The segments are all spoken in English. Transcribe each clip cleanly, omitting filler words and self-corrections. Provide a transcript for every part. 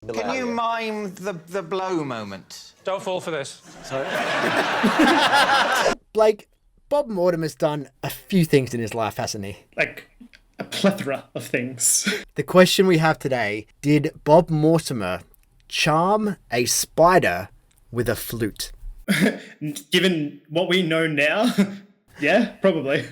Can you mime the blow moment? Don't fall for this. Sorry. Blake, Bob Mortimer's done a few things in his life, hasn't he? Like, a plethora of things. The question we have today, did Bob Mortimer charm a spider with a flute? Given what we know now, yeah, probably.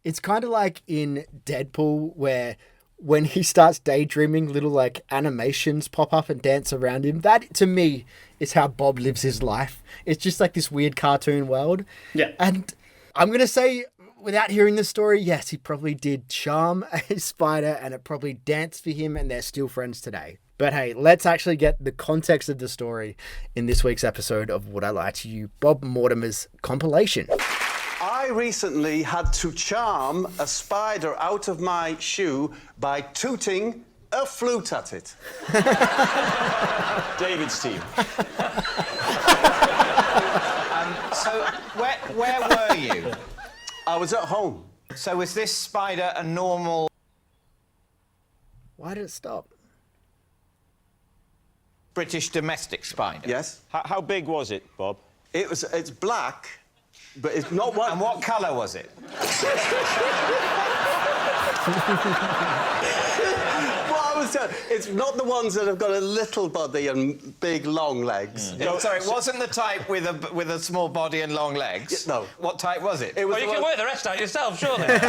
It's kind of like in Deadpool where when he starts daydreaming, little like animations pop up and dance around him. That, to me, is how Bob lives his life. It's just like this weird cartoon world. Yeah. And I'm going to say, without hearing the story, yes, he probably did charm a spider and it probably danced for him and they're still friends today. But hey, let's actually get the context of the story in this week's episode of Would I Lie to You, Bob Mortimer's compilation. I recently had to charm a spider out of my shoe by tooting a flute at it. David's team. So, where were you? I was at home. So was this spider a normal... Why did it stop? British domestic spider? Yes. How big was it, Bob? It's black, but it's not white. And what colour was it? It's not the ones that have got a little body and big, long legs. Sorry, it wasn't the type with a small body and long legs? No. What type was it? Well, you can work the rest out yourself, surely. Big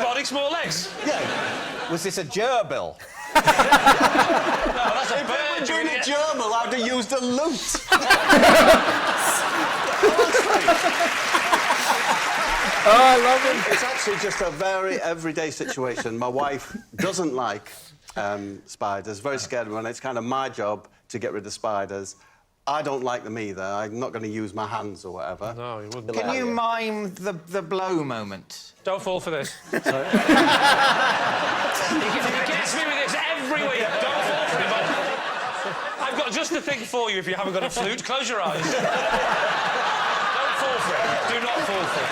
body, small legs. Yeah. Was this a gerbil? No, that's a If bird. we were doing a gerbil, I'd have used a lute. Oh, I love it. It's actually just a very everyday situation. My wife doesn't like spiders, very scared of them, and it's kind of my job to get rid of spiders. I don't like them either. I'm not going to use my hands or whatever. No, you wouldn't. Can you mime the blow moment? Don't fall for this. Sorry? He gets me with this every week. Don't fall for it, Bob. I've got just the thing for you if you haven't got a flute. Close your eyes. Don't fall for it. Do not fall for it.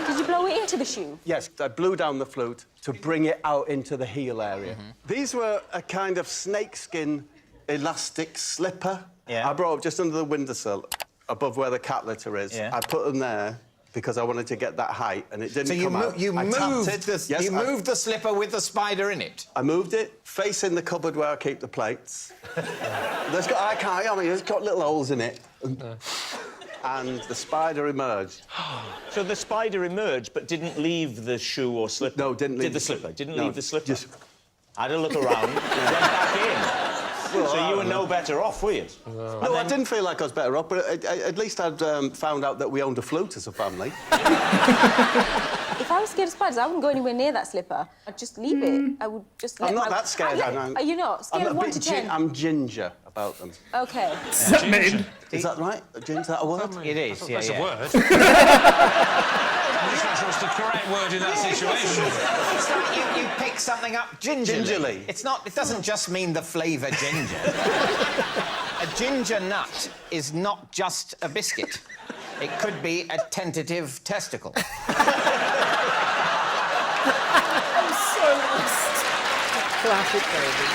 Did you blow it into the shoe? Yes, I blew down the flute to bring it out into the heel area. These were a kind of snakeskin elastic slipper. Yeah. I brought up just under the windowsill, above where the cat litter is. Yeah. I put them there because I wanted to get that height, and it didn't So come out. you I moved tapped it. Yes, you moved the slipper with the spider in it? I moved it facing the cupboard where I keep the plates. It's got little holes in it. And the spider emerged. So the spider emerged, but didn't leave the shoe or slipper? No, didn't leave Did the slipper? Didn't No, leave the slipper? just- Had a look around, went back in. So you were no better off, were you? No, I didn't feel like I was better off, but at least I'd found out that we owned a flute as a family. If I was scared of spiders, I wouldn't go anywhere near that slipper. I'd just leave it. I would just let I'm not that scared. Are you not? Scared of 1 to 10? I'm ginger about them. OK. Does that mean? Is that right? Ginger, is that a word? It is, yeah, That's yeah. a word. I'm just not sure it's the correct word in that situation. It's like you pick something up gingerly. Gingerly. It doesn't just mean the flavour ginger. A ginger nut is not just a biscuit. It could be a tentative testicle. Classic David.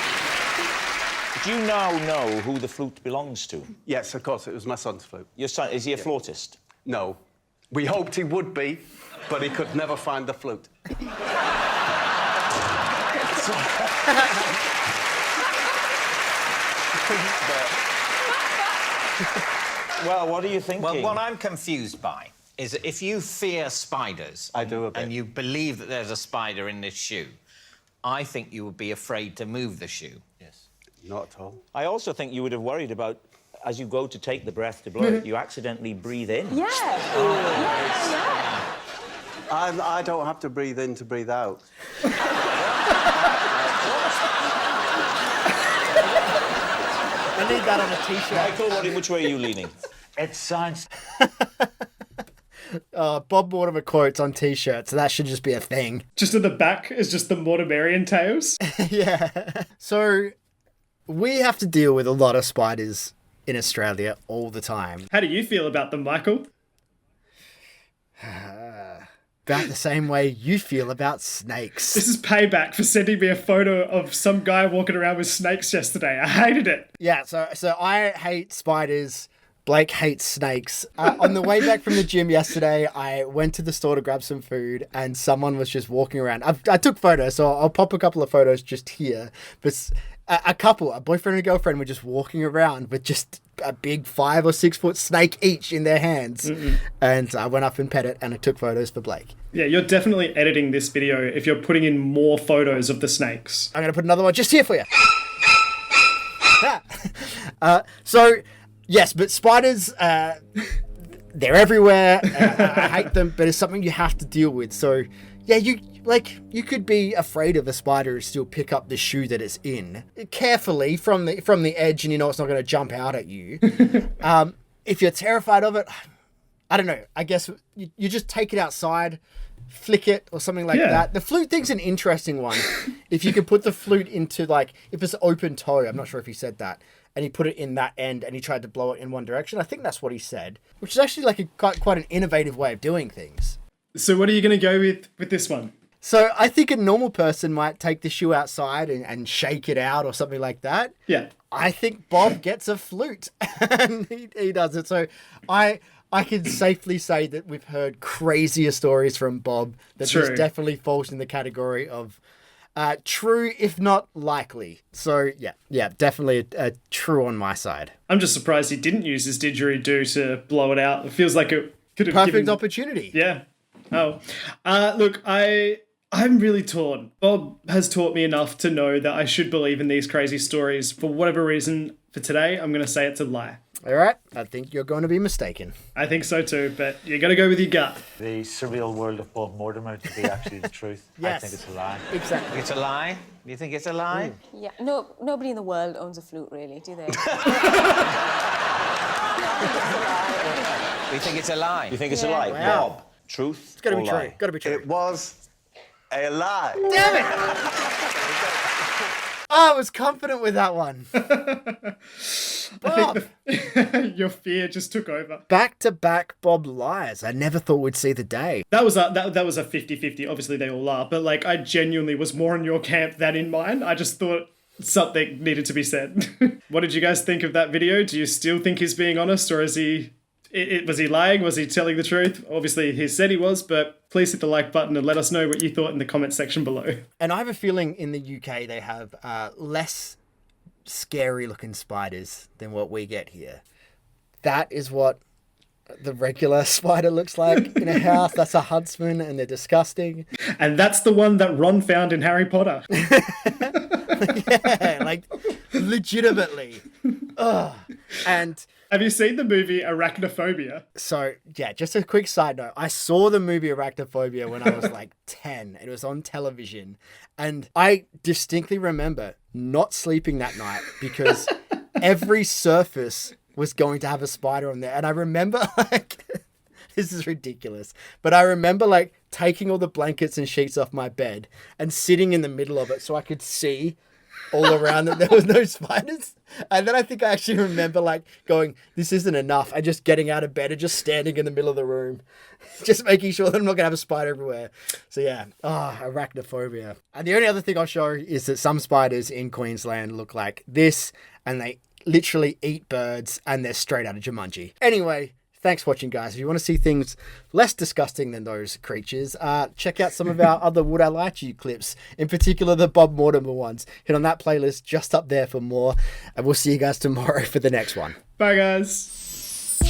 Do you now know who the flute belongs to? Yes, of course, it was my son's flute. Your son, is he a flautist? No. We hoped he would be, but he could never find the flute. Well, what are you thinking? Well, what I'm confused by is that if you fear spiders... I do a bit. ...and you believe that there's a spider in this shoe, I think you would be afraid to move the shoe. Yes. Not at all. I also think you would have worried about, as you go to take the breath to blow it, you accidentally breathe in. Yeah. Yeah. I don't have to breathe in to breathe out. I need that on a T-shirt. Michael, which way are you leaning? It's science. Bob Mortimer quotes on T-shirts, so that should just be a thing. Just at the back is just the Mortimerian tales. Yeah. So, we have to deal with a lot of spiders in Australia all the time. How do you feel about them, Michael? about the same way you feel about snakes. This is payback for sending me a photo of some guy walking around with snakes yesterday. I hated it. Yeah, so I hate spiders. Blake hates snakes. On the way back from the gym yesterday, I went to the store to grab some food, and someone was just walking around. I took photos, so I'll pop a couple of photos just here. But a boyfriend and girlfriend, were just walking around with just a big 5 or 6 foot snake each in their hands. And I went up and pet it, and I took photos for Blake. Yeah, you're definitely editing this video if you're putting in more photos of the snakes. I'm going to put another one just here for you. So... Yes, but spiders, they're everywhere. I hate them, but it's something you have to deal with. So, yeah, you could be afraid of a spider and still pick up the shoe that it's in carefully from the edge, and you know it's not going to jump out at you. If you're terrified of it, I don't know. I guess you just take it outside, flick it or something like that. The flute thing's an interesting one. If you could put the flute into if it's open toe, I'm not sure if he said that. And he put it in that end and he tried to blow it in one direction. I think that's what he said, which is actually quite an innovative way of doing things. So what are you going to go with this one? So I think a normal person might take the shoe outside and shake it out or something like that. Yeah. I think Bob gets a flute and he does it. So I can safely say that we've heard crazier stories from Bob that this definitely falls in the category of true, if not likely. So, yeah, definitely a true on my side. I'm just surprised he didn't use his didgeridoo to blow it out. It feels like it could have Perfect opportunity. Yeah. Oh. Look, I'm really torn. Bob has taught me enough to know that I should believe in these crazy stories. For whatever reason, for today, I'm going to say it's a lie. All right. I think you're going to be mistaken. I think so too, but you got to go with your gut. The surreal world of Bob Mortimer to be actually the truth. Yes. I think it's a lie. Exactly. It's a lie? You think it's a lie? Yeah, no, nobody in the world owns a flute, really, do they? We think it's a lie. You think it's a lie? Wow. Bob, truth It's got to or be true. lie? Got to be true. It was a lie. Damn it! I was confident with that one. Bob. Your fear just took over. Back-to-back Bob lies. I never thought we'd see the day. That was a 50-50. Obviously, they all are. But, I genuinely was more in your camp than in mine. I just thought something needed to be said. What did you guys think of that video? Do you still think he's being honest, or is he... was he lying? Was he telling the truth? Obviously, he said he was, but please hit the like button and let us know what you thought in the comment section below. And I have a feeling in the UK they have less scary-looking spiders than what we get here. That is what the regular spider looks like in a house. That's a huntsman, and they're disgusting. And that's the one that Ron found in Harry Potter. Yeah, legitimately. Ugh. And... Have you seen the movie Arachnophobia? So, yeah, just a quick side note. I saw the movie Arachnophobia when I was 10. It was on television. And I distinctly remember not sleeping that night because every surface was going to have a spider on there. And I remember, this is ridiculous, but I remember, taking all the blankets and sheets off my bed and sitting in the middle of it so I could see all around that there was no spiders. And then I think I actually remember going, this isn't enough. And just getting out of bed and just standing in the middle of the room, just making sure that I'm not going to have a spider everywhere. So yeah, arachnophobia. And the only other thing I'll show is that some spiders in Queensland look like this, and they literally eat birds, and they're straight out of Jumanji. Anyway, thanks for watching, guys. If you want to see things less disgusting than those creatures, check out some of our other Would I Lie to You clips, in particular the Bob Mortimer ones. Hit on that playlist just up there for more, and we'll see you guys tomorrow for the next one. Bye, guys.